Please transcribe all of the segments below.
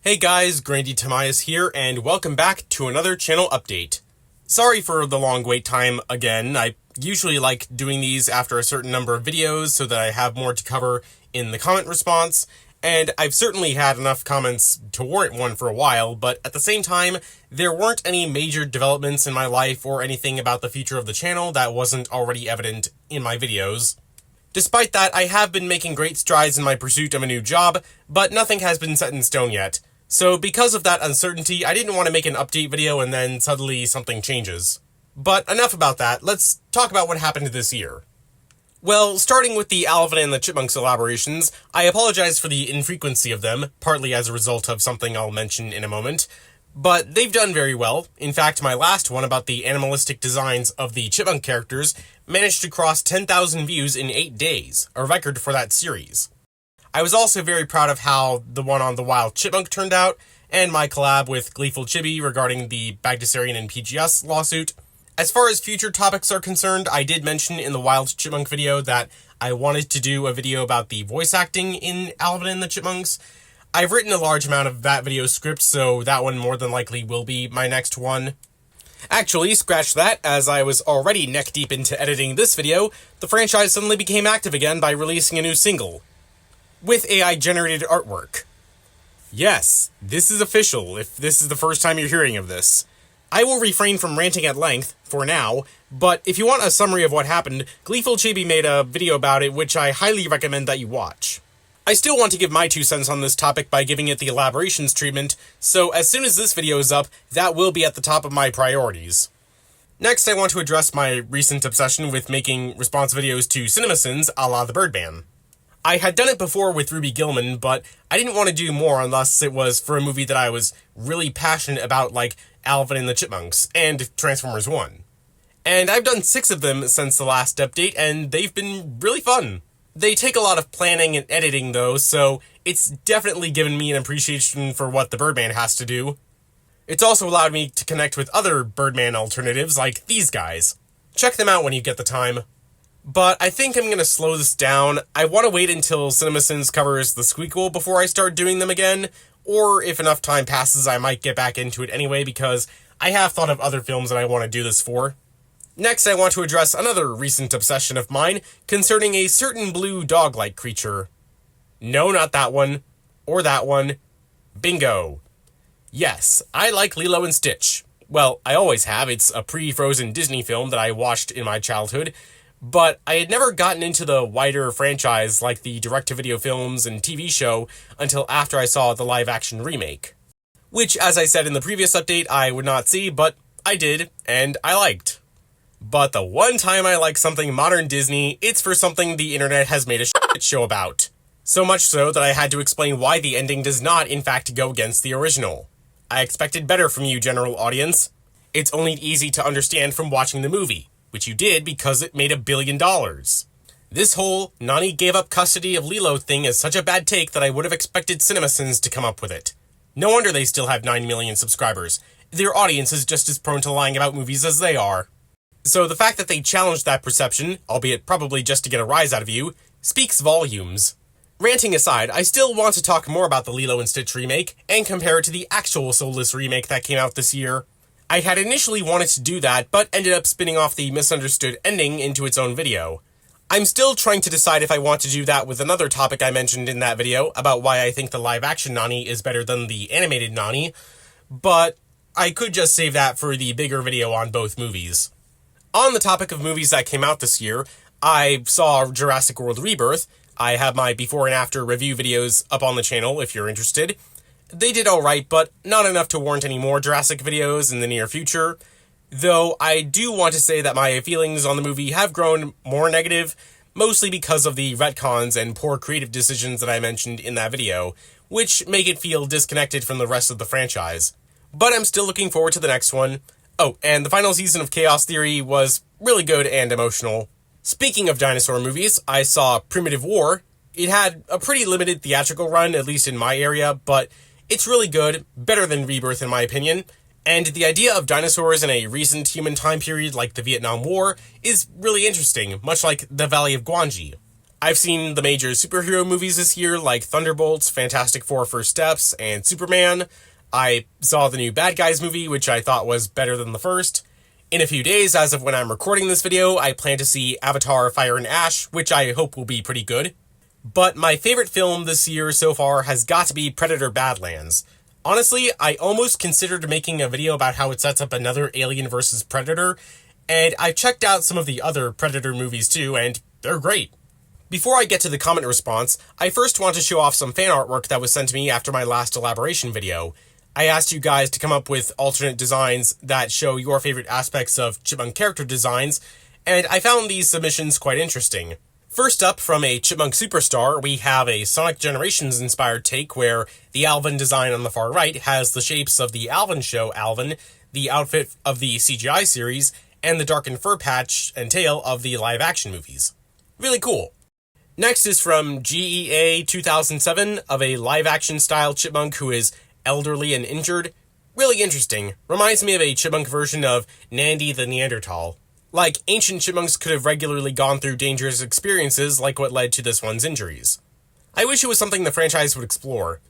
Hey guys, Granditamias here, and welcome back to another channel update. Sorry for the long wait time again. I usually like doing these after a certain number of videos so that I have more to cover in the comment response, and I've certainly had enough comments to warrant one for a while, but at the same time, there weren't any major developments in my life or anything about the future of the channel that wasn't already evident in my videos. Despite that, I have been making great strides in my pursuit of a new job, but nothing has been set in stone yet. So because of that uncertainty, I didn't want to make an update video and then suddenly something changes. But enough about that, let's talk about what happened this year. Well, starting with the Alvin and the Chipmunks elaborations, I apologize for the infrequency of them, partly as a result of something I'll mention in a moment. But they've done very well. In fact, my last one about the animalistic designs of the Chipmunk characters managed to cross 10,000 views in 8 days, a record for that series. I was also very proud of how the one on the Wild Chipmunk turned out, and my collab with Gleeful Chibi regarding the Bagdasarian and PGS lawsuit. As far as future topics are concerned, I did mention in the Wild Chipmunk video that I wanted to do a video about the voice acting in Alvin and the Chipmunks. I've written a large amount of that video script, so that one more than likely will be my next one. Actually, scratch that, as I was already neck deep into editing this video, the franchise suddenly became active again by releasing a new single with AI-generated artwork. Yes, this is official, if this is the first time you're hearing of this. I will refrain from ranting at length, for now, but if you want a summary of what happened, Gleeful Chibi made a video about it, which I highly recommend that you watch. I still want to give my 2 cents on this topic by giving it the elaborations treatment, so as soon as this video is up, that will be at the top of my priorities. Next, I want to address my recent obsession with making response videos to CinemaSins a la the Birdman. I had done it before with Ruby Gillman, but I didn't want to do more unless it was for a movie that I was really passionate about, like Alvin and the Chipmunks and Transformers 1. And I've done 6 of them since the last update, and they've been really fun. They take a lot of planning and editing though, so it's definitely given me an appreciation for what the Birdman has to do. It's also allowed me to connect with other Birdman alternatives like these guys. Check them out when you get the time. But I think I'm going to slow this down. I want to wait until CinemaSins covers the Squeakquel before I start doing them again, or if enough time passes I might get back into it anyway because I have thought of other films that I want to do this for. Next, I want to address another recent obsession of mine concerning a certain blue dog-like creature. No, not that one. Or that one. Bingo. Yes, I like Lilo and Stitch. Well, I always have. It's a pre-Frozen Disney film that I watched in my childhood. But I had never gotten into the wider franchise like the direct-to-video films and TV show until after I saw the live-action remake. Which, as I said in the previous update, I would not see, but I did, and I liked. But the one time I like something modern Disney, it's for something the internet has made a shit show about. So much so that I had to explain why the ending does not, in fact, go against the original. I expected better from you, general audience. It's only easy to understand from watching the movie, which you did because it made $1 billion. This whole Nani gave up custody of Lilo thing is such a bad take that I would have expected CinemaSins to come up with it. No wonder they still have 9 million subscribers. Their audience is just as prone to lying about movies as they are. So the fact that they challenged that perception, albeit probably just to get a rise out of you, speaks volumes. Ranting aside, I still want to talk more about the Lilo and Stitch remake and compare it to the actual soulless remake that came out this year. I had initially wanted to do that, but ended up spinning off the misunderstood ending into its own video. I'm still trying to decide if I want to do that with another topic I mentioned in that video about why I think the live-action Nani is better than the animated Nani, but I could just save that for the bigger video on both movies. On the topic of movies that came out this year, I saw Jurassic World Rebirth. I have my before and after review videos up on the channel if you're interested. They did alright, but not enough to warrant any more Jurassic videos in the near future. Though I do want to say that my feelings on the movie have grown more negative, mostly because of the retcons and poor creative decisions that I mentioned in that video, which make it feel disconnected from the rest of the franchise. But I'm still looking forward to the next one. Oh, and the final season of Chaos Theory was really good and emotional. Speaking of dinosaur movies, I saw Primitive War. It had a pretty limited theatrical run, at least in my area, but it's really good, better than Rebirth in my opinion, and the idea of dinosaurs in a recent human time period like the Vietnam War is really interesting, much like the Valley of Gwangi. I've seen the major superhero movies this year, like Thunderbolts, Fantastic Four First Steps, and Superman. I saw the new Bad Guys movie, which I thought was better than the first. In a few days, as of when I'm recording this video, I plan to see Avatar Fire and Ash, which I hope will be pretty good. But my favorite film this year so far has got to be Predator Badlands. Honestly, I almost considered making a video about how it sets up another Alien vs. Predator, and I've checked out some of the other Predator movies too, and they're great. Before I get to the comment response, I first want to show off some fan artwork that was sent to me after my last elaboration video. I asked you guys to come up with alternate designs that show your favorite aspects of Chipmunk character designs, and I found these submissions quite interesting. First up, from a Chipmunk superstar, we have a Sonic Generations inspired take where the Alvin design on the far right has the shapes of the Alvin show Alvin, the outfit of the CGI series, and the darkened fur patch and tail of the live action movies. Really cool. Next is from GEA 2007 of a live-action style chipmunk who is elderly and injured. Really interesting. Reminds me of a chipmunk version of Nandy the Neanderthal. Like, ancient chipmunks could have regularly gone through dangerous experiences like what led to this one's injuries. I wish it was something the franchise would explore.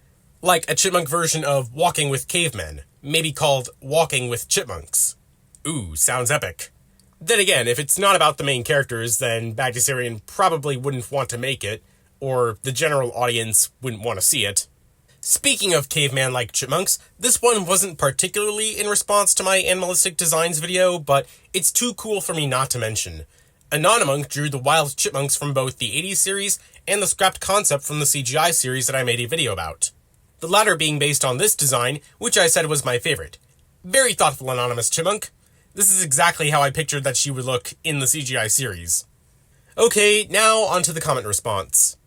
Like a chipmunk version of Walking with Cavemen, maybe called Walking with Chipmunks. Ooh, sounds epic. Then again, if it's not about the main characters, then Bagdasarian probably wouldn't want to make it, or the general audience wouldn't want to see it. Speaking of caveman-like chipmunks, this one wasn't particularly in response to my animalistic designs video, but it's too cool for me not to mention. Anonymunk drew the wild chipmunks from both the 80s series and the scrapped concept from the CGI series that I made a video about. The latter being based on this design, which I said was my favorite. Very thoughtful anonymous chipmunk. This is exactly how I pictured that she would look in the CGI series. Okay, now onto the comment response.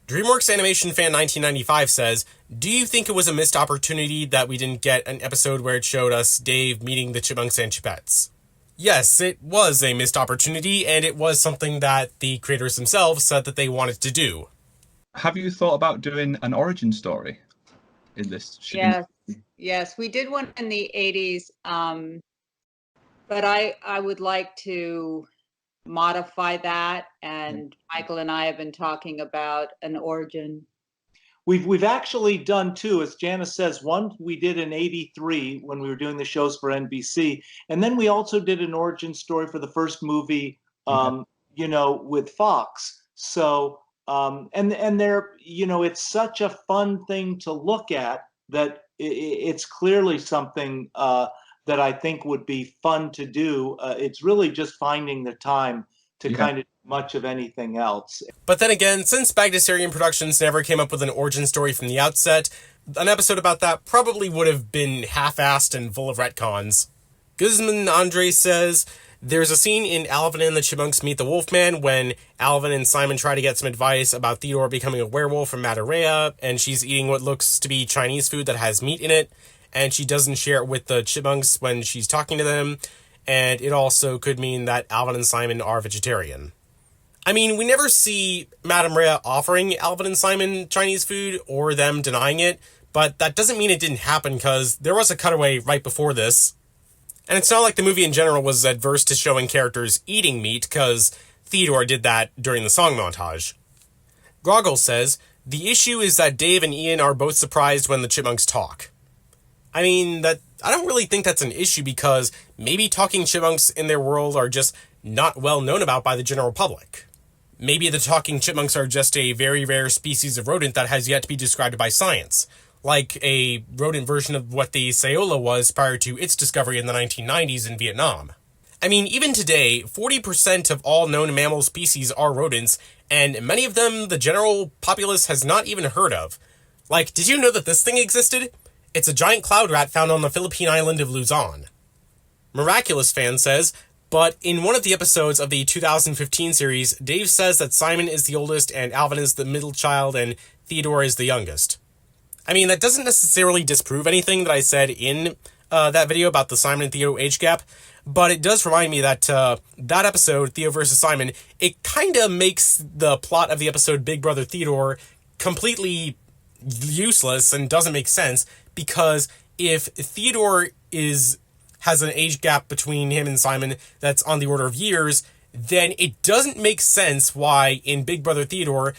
DreamWorks Animation Fan 1995 says, "Do you think it was a missed opportunity that we didn't get an episode where it showed us Dave meeting the Chipmunks and Chipettes?" Yes, it was a missed opportunity, and it was something that the creators themselves said that they wanted to do. Have you thought about doing an origin story in this? Yes, we did one in the 80s. But I would like to modify that, and Michael and I have been talking about an origin. We've actually done two, as Janice says. One we did in '83 when we were doing the shows for NBC, and then we also did an origin story for the first movie, with Fox. So and they're, it's such a fun thing to look at that it's clearly something that I think would be fun to do. It's really just finding the time to kind of do much of anything else. But then again, since Bagdasarian Productions never came up with an origin story from the outset, an episode about that probably would have been half-assed and full of retcons. Guzman Andre says, "There's a scene in Alvin and the Chipmunks Meet the Wolfman when Alvin and Simon try to get some advice about Theodore becoming a werewolf from Madureira, and she's eating what looks to be Chinese food that has meat in it, and she doesn't share it with the chipmunks when she's talking to them, and it also could mean that Alvin and Simon are vegetarian." I mean, we never see Madame Rhea offering Alvin and Simon Chinese food or them denying it, but that doesn't mean it didn't happen because there was a cutaway right before this. And it's not like the movie in general was adverse to showing characters eating meat, because Theodore did that during the song montage. Groggle says, "The issue is that Dave and Ian are both surprised when the chipmunks talk." I mean, I don't really think that's an issue because maybe talking chipmunks in their world are just not well known about by the general public. Maybe the talking chipmunks are just a very rare species of rodent that has yet to be described by science, like a rodent version of what the Saola was prior to its discovery in the 1990s in Vietnam. I mean, even today, 40% of all known mammal species are rodents, and many of them the general populace has not even heard of. Like, did you know that this thing existed? It's a giant cloud rat found on the Philippine island of Luzon. Miraculous Fan says, "But in one of the episodes of the 2015 series, Dave says that Simon is the oldest and Alvin is the middle child and Theodore is the youngest." I mean, that doesn't necessarily disprove anything that I said in that video about the Simon and Theo age gap, but it does remind me that that episode, Theo versus Simon, it kind of makes the plot of the episode Big Brother Theodore completely useless and doesn't make sense, because if Theodore has an age gap between him and Simon that's on the order of years, then it doesn't make sense why in Big Brother Theodore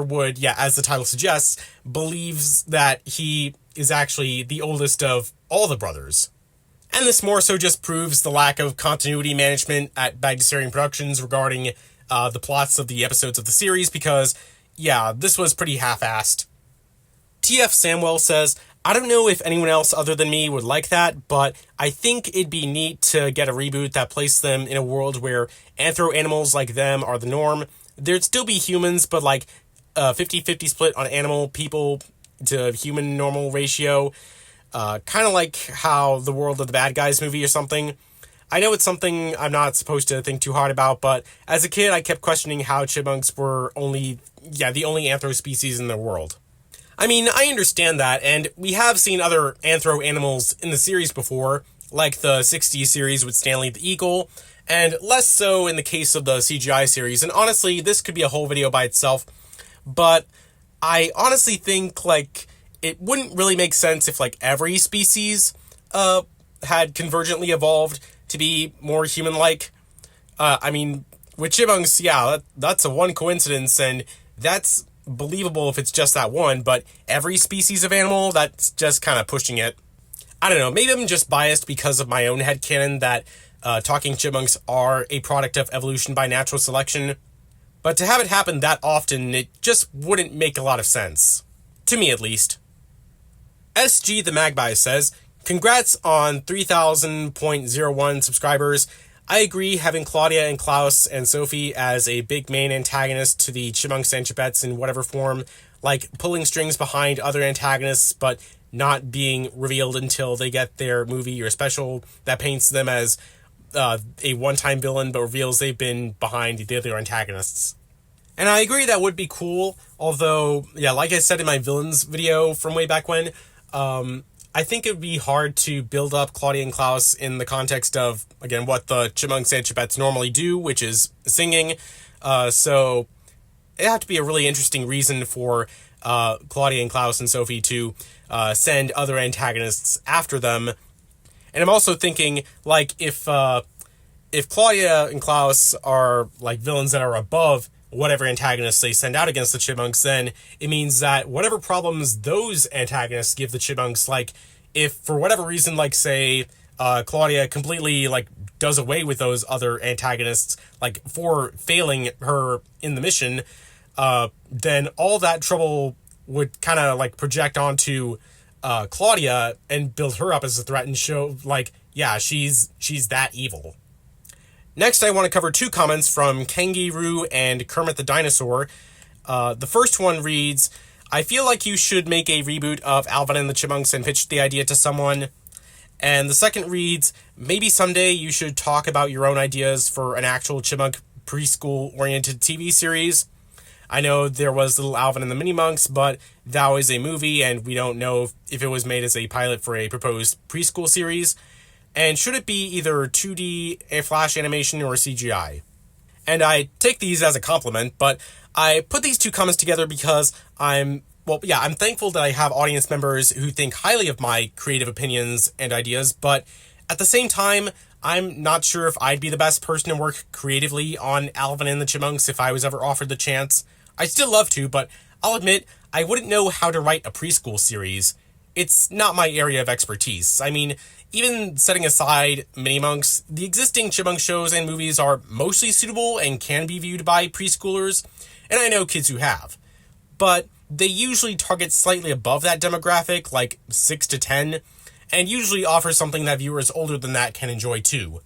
would, yeah, as the title suggests, believes that he is actually the oldest of all the brothers. And this more so just proves the lack of continuity management at Bagdasarian Productions regarding the plots of the episodes of the series, because, yeah, this was pretty half-assed. TF Samwell says, I don't know if anyone else other than me would like that, but I think it'd be neat to get a reboot that placed them in a world where anthro-animals like them are the norm. There'd still be humans, but like a 50-50 split on animal people to human normal ratio. Kind of like how the World of the Bad Guys movie or something. I know it's something I'm not supposed to think too hard about, but as a kid I kept questioning how chipmunks were the only anthro species in the world. I mean, I understand that, and we have seen other anthro animals in the series before, like the 60s series with Stanley the Eagle, and less so in the case of the CGI series. And honestly, this could be a whole video by itself, but I honestly think, like, it wouldn't really make sense if, like, every species had convergently evolved to be more human-like. I mean, with chipmunks, yeah, that's a one coincidence, and that's believable if it's just that one, but every species of animal, that's just kind of pushing it. I don't know, maybe I'm just biased because of my own headcanon that talking chipmunks are a product of evolution by natural selection, but to have it happen that often, it just wouldn't make a lot of sense. To me, at least. SG the Magpie says, congrats on 3,000.01 subscribers. I agree, having Claudia and Klaus and Sophie as a big main antagonist to the Chipmunks and Chipettes in whatever form, like pulling strings behind other antagonists, but not being revealed until they get their movie or special that paints them as a one-time villain, but reveals they've been behind the other antagonists. And I agree that would be cool, although, yeah, like I said in my villains video from way back when, I think it would be hard to build up Claudia and Klaus in the context of, again, what the Chipmunks and Chipettes normally do, which is singing. So it'd have to be a really interesting reason for Claudia and Klaus and Sophie to send other antagonists after them. And I'm also thinking, like, if Claudia and Klaus are, like, villains that are above whatever antagonists they send out against the Chipmunks, then it means that whatever problems those antagonists give the Chipmunks, like, if for whatever reason, like, say, Claudia completely, like, does away with those other antagonists, like, for failing her in the mission, then all that trouble would kind of, like, project onto Claudia and build her up as a threat and show, like, yeah, she's that evil. Next, I want to cover two comments from Kangaroo and Kermit the Dinosaur. The first one reads, I feel like you should make a reboot of Alvin and the Chipmunks and pitch the idea to someone. And the second reads, maybe someday you should talk about your own ideas for an actual Chipmunk preschool-oriented TV series. I know there was Little Alvin and the Mini-Monks, but that was a movie, and we don't know if it was made as a pilot for a proposed preschool series. And should it be either 2D, a flash animation, or CGI? And I take these as a compliment, but I put these two comments together because I'm thankful that I have audience members who think highly of my creative opinions and ideas, but at the same time, I'm not sure if I'd be the best person to work creatively on Alvin and the Chipmunks if I was ever offered the chance. I'd still love to, but I'll admit, I wouldn't know how to write a preschool series. It's not my area of expertise. I mean, even setting aside Mini-Monks, the existing Chipmunk shows and movies are mostly suitable and can be viewed by preschoolers, and I know kids who have. But they usually target slightly above that demographic, like 6 to 10, and usually offer something that viewers older than that can enjoy too.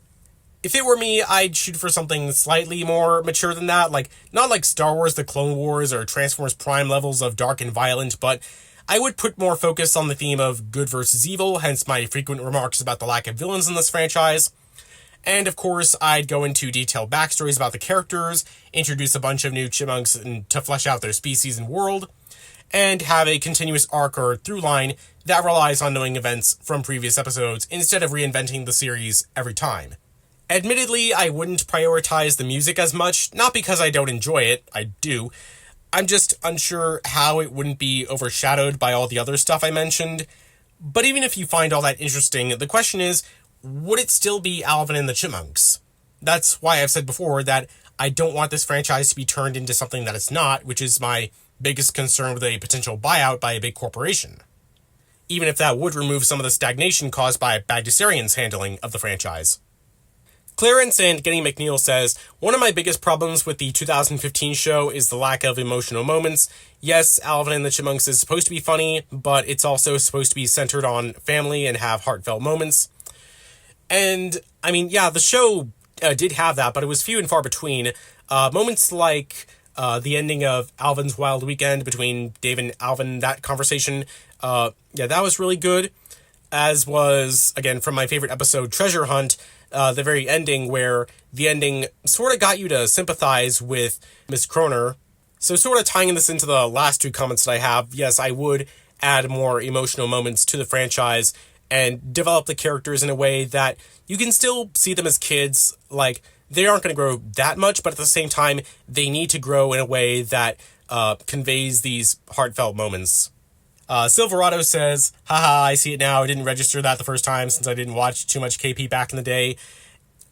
If it were me, I'd shoot for something slightly more mature than that, like not like Star Wars The Clone Wars or Transformers Prime levels of dark and violent, but I would put more focus on the theme of good versus evil, hence my frequent remarks about the lack of villains in this franchise. And of course, I'd go into detailed backstories about the characters, introduce a bunch of new chipmunks to flesh out their species and world, and have a continuous arc or through line that relies on knowing events from previous episodes instead of reinventing the series every time. Admittedly, I wouldn't prioritize the music as much, not because I don't enjoy it, I do. I'm just unsure how it wouldn't be overshadowed by all the other stuff I mentioned. But even if you find all that interesting, the question is, would it still be Alvin and the Chipmunks? That's why I've said before that I don't want this franchise to be turned into something that it's not, which is my biggest concern with a potential buyout by a big corporation. Even if that would remove some of the stagnation caused by Bagdasarian's handling of the franchise. Clarence and Getty McNeil says, one of my biggest problems with the 2015 show is the lack of emotional moments. Yes, Alvin and the Chipmunks is supposed to be funny, but it's also supposed to be centered on family and have heartfelt moments. And, I mean, yeah, the show did have that, but it was few and far between. Moments like the ending of Alvin's Wild Weekend between Dave and Alvin, that conversation, yeah, that was really good. As was, again, from my favorite episode, Treasure Hunt, the very ending, where the ending sort of got you to sympathize with Miss Kroner. So sort of tying this into the last two comments that I have, yes, I would add more emotional moments to the franchise and develop the characters in a way that you can still see them as kids. Like, they aren't going to grow that much, but at the same time, they need to grow in a way that conveys these heartfelt moments. Silverado says, haha, I see it now. I didn't register that the first time since I didn't watch too much KP back in the day.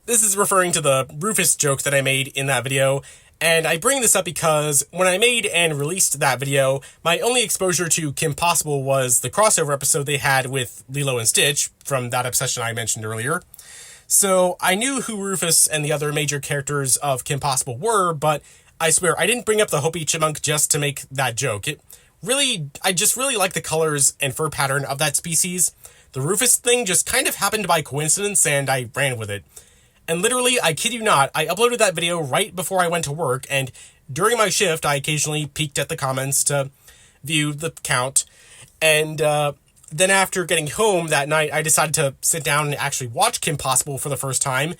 This is referring to the Rufus joke that I made in that video. And I bring this up because when I made and released that video, my only exposure to Kim Possible was the crossover episode they had with Lilo and Stitch from that obsession I mentioned earlier. So I knew who Rufus and the other major characters of Kim Possible were, but I swear I didn't bring up the Hopi Chipmunk just to make that joke. I just really like the colors and fur pattern of that species. The Rufus thing just kind of happened by coincidence and I ran with it. And literally, I kid you not, I uploaded that video right before I went to work, and during my shift, I occasionally peeked at the comments to view the count. And then after getting home that night, I decided to sit down and actually watch Kim Possible for the first time.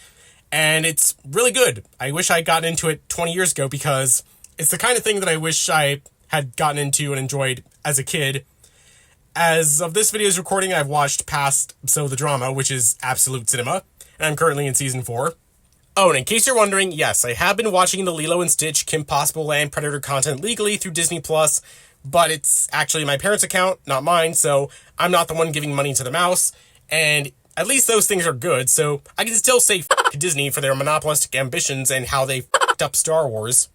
And it's really good. I wish I had gotten into it 20 years ago because it's the kind of thing that I wish I had gotten into and enjoyed as a kid. As of this video's recording, I've watched past So the Drama, which is absolute cinema, and I'm currently in season 4. Oh, and in case you're wondering, yes, I have been watching the Lilo and Stitch, Kim Possible, and Predator content legally through Disney+, but it's actually my parents' account, not mine, so I'm not the one giving money to the mouse, and at least those things are good, so I can still say f*** Disney for their monopolistic ambitions and how they f***ed up Star Wars.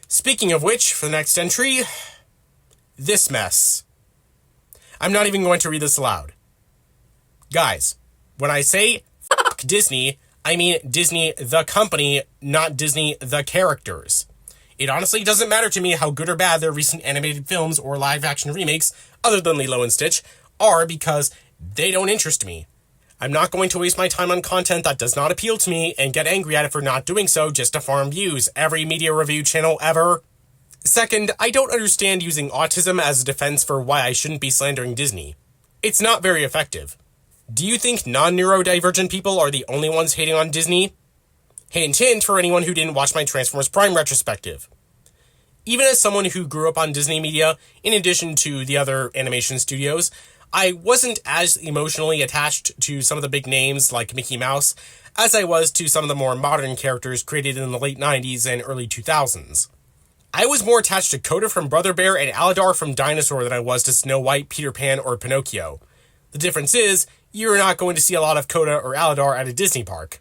Speaking of which, for the next entry, this mess. I'm not even going to read this aloud. Guys, when I say f*** Disney, I mean Disney the company, not Disney the characters. It honestly doesn't matter to me how good or bad their recent animated films or live-action remakes, other than Lilo and Stitch, are because they don't interest me. I'm not going to waste my time on content that does not appeal to me and get angry at it for not doing so just to farm views, every media review channel ever. Second, I don't understand using autism as a defense for why I shouldn't be slandering Disney. It's not very effective. Do you think non-neurodivergent people are the only ones hating on Disney? Hint hint for anyone who didn't watch my Transformers Prime retrospective. Even as someone who grew up on Disney media, in addition to the other animation studios, I wasn't as emotionally attached to some of the big names like Mickey Mouse as I was to some of the more modern characters created in the late 90s and early 2000s. I was more attached to Coda from Brother Bear and Aladar from Dinosaur than I was to Snow White, Peter Pan, or Pinocchio. The difference is, you're not going to see a lot of Coda or Aladar at a Disney park.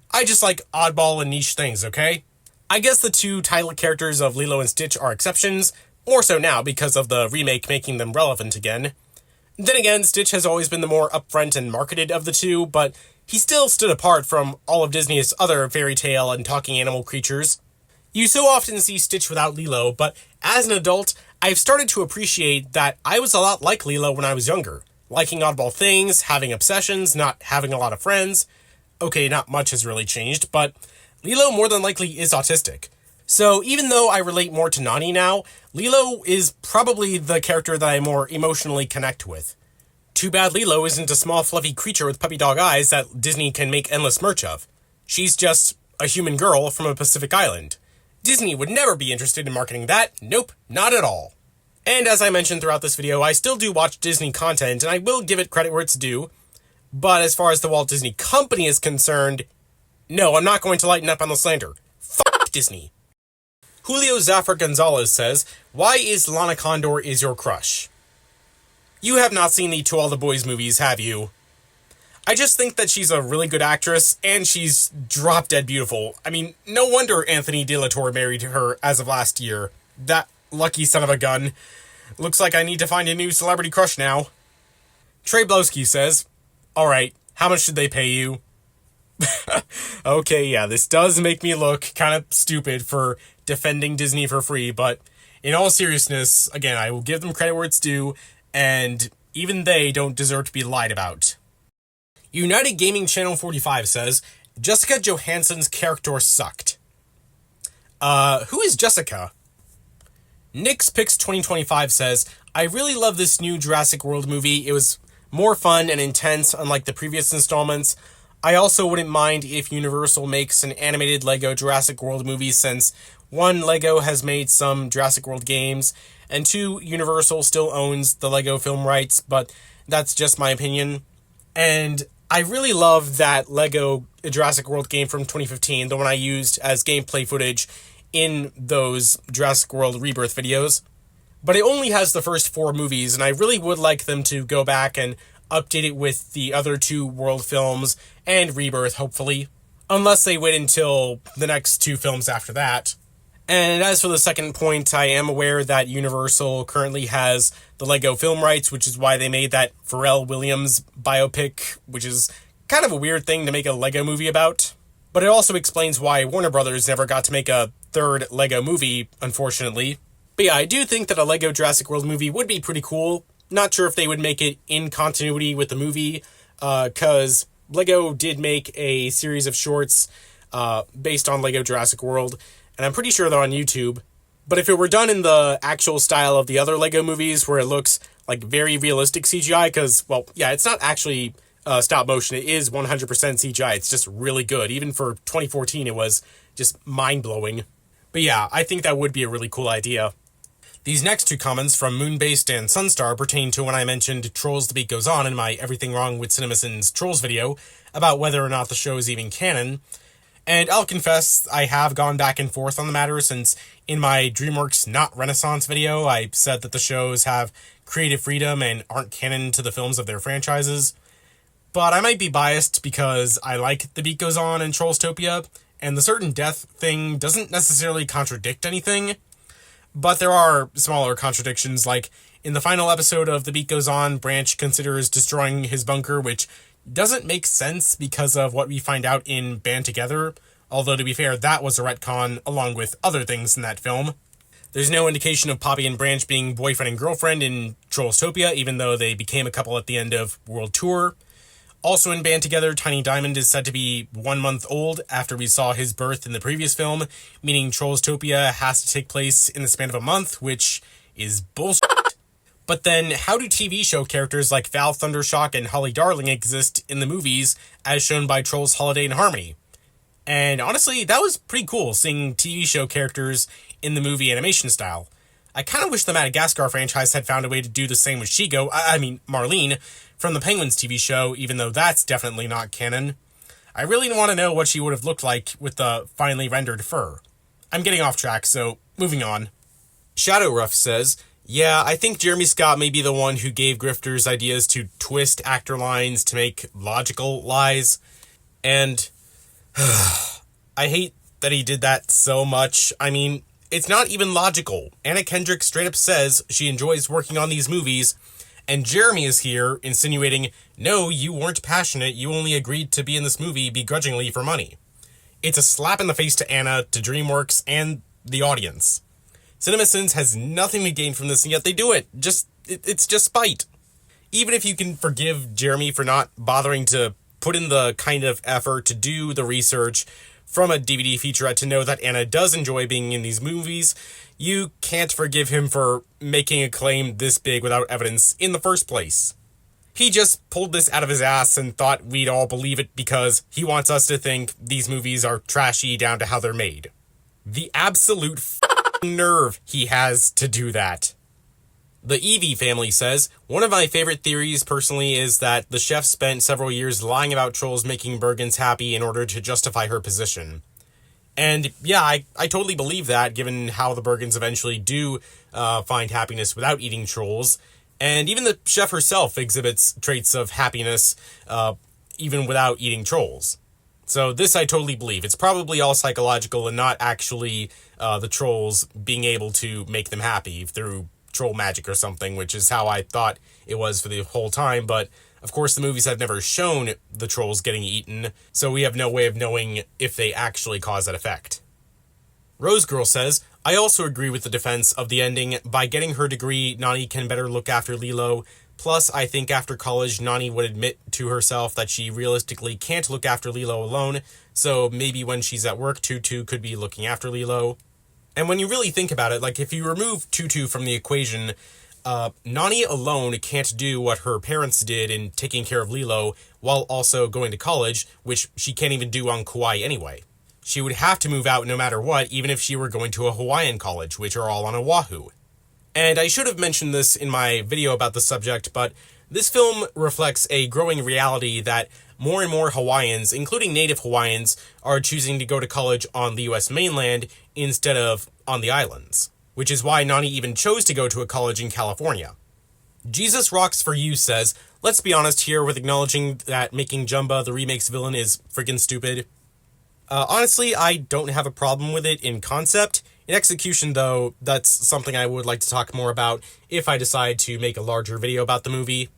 I just like oddball and niche things, okay? I guess the two title characters of Lilo and Stitch are exceptions, more so now because of the remake making them relevant again. Then again, Stitch has always been the more upfront and marketed of the two, but he still stood apart from all of Disney's other fairy tale and talking animal creatures. You so often see Stitch without Lilo, but as an adult, I've started to appreciate that I was a lot like Lilo when I was younger. Liking oddball things, having obsessions, not having a lot of friends. Okay, not much has really changed, but Lilo more than likely is autistic. So even though I relate more to Nani now, Lilo is probably the character that I more emotionally connect with. Too bad Lilo isn't a small fluffy creature with puppy dog eyes that Disney can make endless merch of. She's just a human girl from a Pacific island. Disney would never be interested in marketing that. Nope, not at all. And as I mentioned throughout this video, I still do watch Disney content, and I will give it credit where it's due. But as far as the Walt Disney Company is concerned, no, I'm not going to lighten up on the slander. Fuck Disney. Julio Zafra Gonzalez says, why is Lana Condor is your crush? You have not seen the To All the Boys movies, have you? I just think that she's a really good actress, and she's drop-dead beautiful. I mean, no wonder Anthony De La Torre married her as of last year. That lucky son of a gun. Looks like I need to find a new celebrity crush now. Trey Blowski says, alright, how much did they pay you? Okay, yeah, this does make me look kind of stupid for defending Disney for free, but in all seriousness, again, I will give them credit where it's due, and even they don't deserve to be lied about. United Gaming Channel 45 says, Jessica Johansson's character sucked. Who is Jessica? Nix Picks 2025 says, I really love this new Jurassic World movie. It was more fun and intense, unlike the previous installments. I also wouldn't mind if Universal makes an animated Lego Jurassic World movie, since 1, Lego has made some Jurassic World games, and 2, Universal still owns the Lego film rights, but that's just my opinion. And I really love that Lego Jurassic World game from 2015, the one I used as gameplay footage in those Jurassic World Rebirth videos. But it only has the first 4 movies, and I really would like them to go back and update it with the other 2 World films and Rebirth, hopefully. Unless they wait until the next 2 films after that. And as for the second point, I am aware that Universal currently has the Lego film rights, which is why they made that Pharrell Williams biopic, which is kind of a weird thing to make a Lego movie about. But it also explains why Warner Brothers never got to make a 3rd Lego movie, unfortunately. But yeah, I do think that a Lego Jurassic World movie would be pretty cool. Not sure if they would make it in continuity with the movie, because Lego did make a series of shorts based on Lego Jurassic World, and I'm pretty sure they're on YouTube. But if it were done in the actual style of the other Lego movies, where it looks like very realistic CGI, because, well, yeah, it's not actually stop motion, it is 100% CGI, it's just really good. Even for 2014, it was just mind-blowing. But yeah, I think that would be a really cool idea. These next 2 comments from Moonbased and Sunstar pertain to when I mentioned Trolls The Beat Goes On in my Everything Wrong with CinemaSins Trolls video, about whether or not the show is even canon. And I'll confess, I have gone back and forth on the matter, since in my DreamWorks Not Renaissance video, I said that the shows have creative freedom and aren't canon to the films of their franchises. But I might be biased because I like The Beat Goes On and Trollstopia, and the certain death thing doesn't necessarily contradict anything. But there are smaller contradictions, like in the final episode of The Beat Goes On, Branch considers destroying his bunker, which doesn't make sense because of what we find out in Band Together, although to be fair, that was a retcon along with other things in that film. There's no indication of Poppy and Branch being boyfriend and girlfriend in Trollstopia, even though they became a couple at the end of World Tour. Also in Band Together, Tiny Diamond is said to be 1 month old after we saw his birth in the previous film, meaning Trollstopia has to take place in the span of a month, which is bullshit. But then, how do TV show characters like Val Thundershock and Holly Darling exist in the movies, as shown by Trolls Holiday in Harmony? And honestly, that was pretty cool, seeing TV show characters in the movie animation style. I kind of wish the Madagascar franchise had found a way to do the same with Marlene, from the Penguins TV show, even though that's definitely not canon. I really want to know what she would have looked like with the finely rendered fur. I'm getting off track, so moving on. Shadow Ruff says, yeah, I think Jeremy Scott may be the one who gave grifters ideas to twist actor lines to make logical lies. And I hate that he did that so much. I mean, it's not even logical. Anna Kendrick straight up says she enjoys working on these movies, and Jeremy is here insinuating, no, you weren't passionate, you only agreed to be in this movie begrudgingly for money. It's a slap in the face to Anna, to DreamWorks, and the audience. CinemaSins has nothing to gain from this, and yet they do it. It's just spite. Even if you can forgive Jeremy for not bothering to put in the kind of effort to do the research from a DVD featurette to know that Anna does enjoy being in these movies, you can't forgive him for making a claim this big without evidence in the first place. He just pulled this out of his ass and thought we'd all believe it because he wants us to think these movies are trashy down to how they're made. The absolute nerve he has to do that. The Evie family says, one of my favorite theories personally is that the chef spent several years lying about Trolls making Bergens happy in order to justify her position. And yeah, I totally believe that, given how the Bergens eventually do find happiness without eating Trolls. And even the chef herself exhibits traits of happiness even without eating trolls. So this I totally believe. It's probably all psychological and not actually the trolls being able to make them happy through troll magic or something, which is how I thought it was for the whole time. But of course the movies have never shown the trolls getting eaten, so we have no way of knowing if they actually cause that effect. Rose Girl says, I also agree with the defense of the ending. By getting her degree, Nani can better look after Lilo. Plus, I think after college, Nani would admit to herself that she realistically can't look after Lilo alone, so maybe when she's at work, Tutu could be looking after Lilo. And when you really think about it, like if you remove Tutu from the equation, Nani alone can't do what her parents did in taking care of Lilo while also going to college, which she can't even do on Kauai anyway. She would have to move out no matter what, even if she were going to a Hawaiian college, which are all on Oahu. And I should have mentioned this in my video about the subject, but this film reflects a growing reality that more and more Hawaiians, including native Hawaiians, are choosing to go to college on the US mainland instead of on the islands, which is why Nani even chose to go to a college in California. Jesus Rocks For You says, let's be honest here with acknowledging that making Jumba the remake's villain is friggin' stupid. Honestly, I don't have a problem with it in concept. In execution, though, that's something I would like to talk more about if I decide to make a larger video about the movie.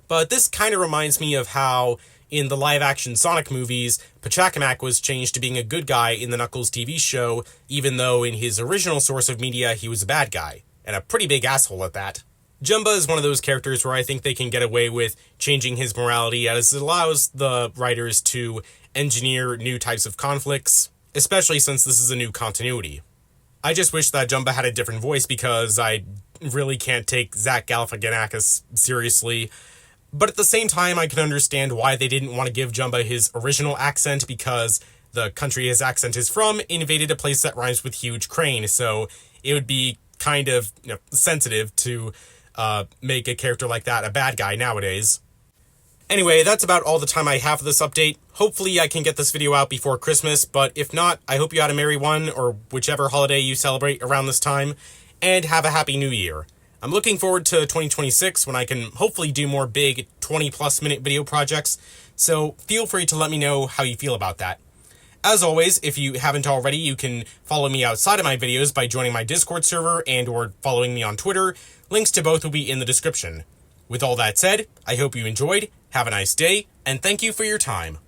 But this kind of reminds me of how, in the live-action Sonic movies, Pachacamac was changed to being a good guy in the Knuckles TV show, even though in his original source of media he was a bad guy, and a pretty big asshole at that. Jumba is one of those characters where I think they can get away with changing his morality, as it allows the writers to engineer new types of conflicts, especially since this is a new continuity. I just wish that Jumba had a different voice because I really can't take Zach Galifianakis seriously. But at the same time, I can understand why they didn't want to give Jumba his original accent, because the country his accent is from invaded a place that rhymes with huge crane, so it would be kind of sensitive to make a character like that a bad guy nowadays. Anyway, that's about all the time I have for this update. Hopefully I can get this video out before Christmas, but if not, I hope you had a merry one, or whichever holiday you celebrate around this time, and have a happy new year. I'm looking forward to 2026 when I can hopefully do more big 20+ minute video projects, so feel free to let me know how you feel about that. As always, if you haven't already, you can follow me outside of my videos by joining my Discord server and or following me on Twitter. Links to both will be in the description. With all that said, I hope you enjoyed, have a nice day, and thank you for your time.